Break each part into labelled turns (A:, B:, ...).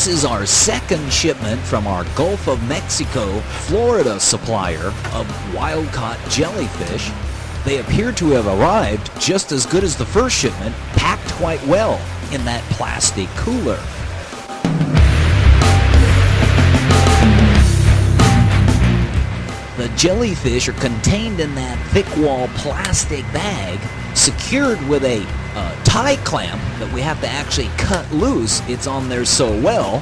A: This is our second shipment from our Gulf of Mexico, Florida supplier of wild-caught jellyfish. They appear to have arrived just as good as the first shipment, packed quite well in that plastic cooler. The jellyfish are contained in that thick-wall plastic bag, secured with a tie clamp that we have to actually cut loose. It's on there so well.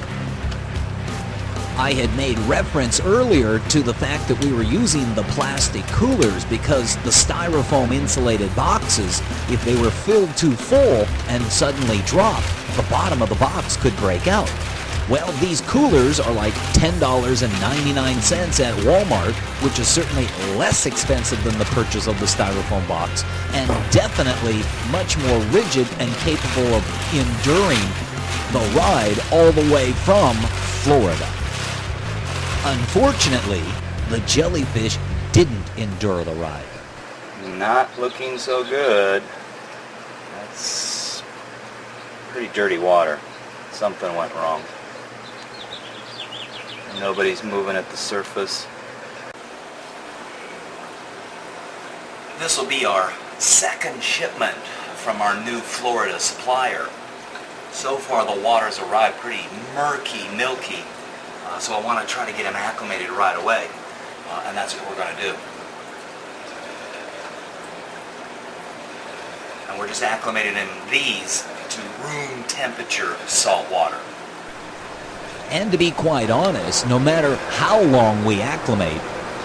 A: I had made reference earlier to the fact that we were using the plastic coolers because the styrofoam insulated boxes, if they were filled too full and suddenly dropped, the bottom of the box could break out. Well, these coolers are like $10.99 at Walmart, which is certainly less expensive than the purchase of the styrofoam box, and definitely much more rigid and capable of enduring the ride all the way from Florida. Unfortunately, the jellyfish didn't endure the ride.
B: Not looking so good. That's pretty dirty water. Something went wrong. Nobody's moving at the surface. This will be our second shipment from our new Florida supplier. So far the water's arrived pretty murky, milky, so I want to try to get him acclimated right away, and that's what we're going to do. And we're just acclimating these to room temperature salt water.
A: And to be quite honest, no matter how long we acclimate,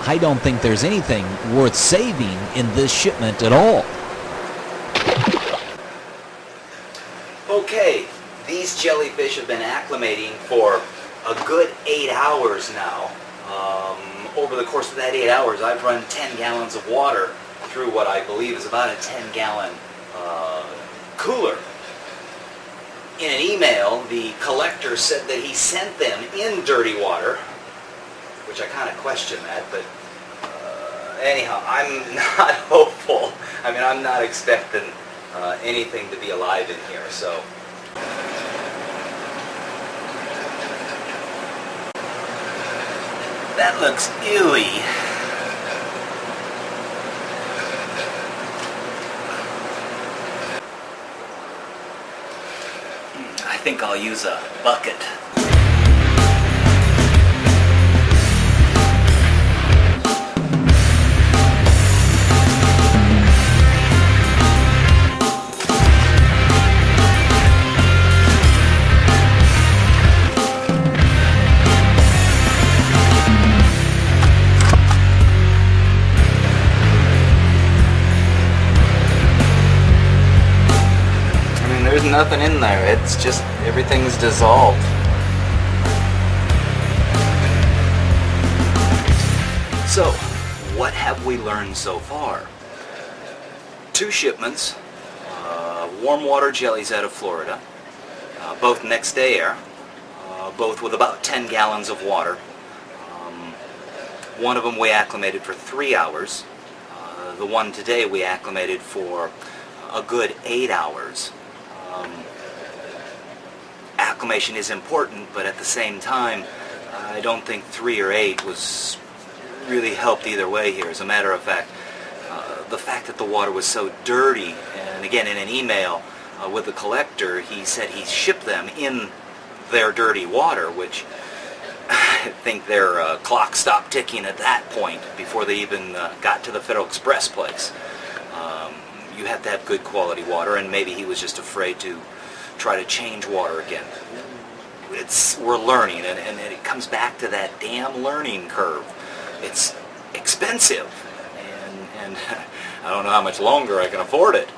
A: I don't think there's anything worth saving in this shipment at all.
B: Okay, these jellyfish have been acclimating for a good 8 hours now. Over the course of that 8 hours, I've run 10 gallons of water through what I believe is about a 10-gallon cooler. In an email, the collector said that he sent them in dirty water, which I kind of question that, but anyhow, I'm not hopeful. I mean, I'm not expecting anything to be alive in here, so. That looks ewy. I think I'll use a bucket. There's nothing in there. It's just everything's dissolved. So, what have we learned so far? 2 shipments, warm water jellies out of Florida, both next day air, both with about 10 gallons of water. One of them we acclimated for 3 hours. The one today we acclimated for a good 8 hours. Acclimation is important, but at the same time, I don't think 3 or 8 was really helped either way here. As a matter of fact, the fact that the water was so dirty, and again in an email with the collector, he said he shipped them in their dirty water, which I think their clock stopped ticking at that point before they even got to the Federal Express place. You have to have good quality water, and maybe he was just afraid to try to change water again. We're learning, and it comes back to that damn learning curve. It's expensive, and I don't know how much longer I can afford it.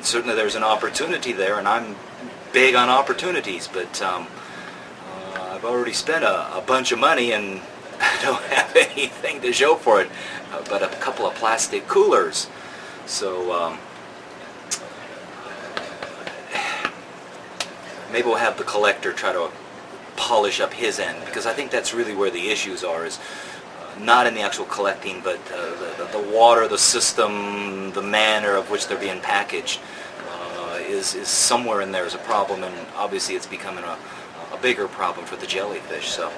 B: Certainly there's an opportunity there, and I'm big on opportunities, but I've already spent a bunch of money, and I don't have anything to show for it but a couple of plastic coolers. So maybe we'll have the collector try to polish up his end, because I think that's really where the issues are, is not in the actual collecting, but the water, the system, the manner of which they're being packaged is somewhere in there is a problem, and obviously it's becoming a bigger problem for the jellyfish. So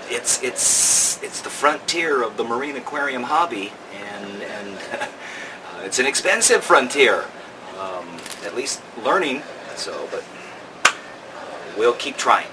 B: it's the frontier of the marine aquarium hobby, and it's an expensive frontier. At least learning. So, but we'll keep trying.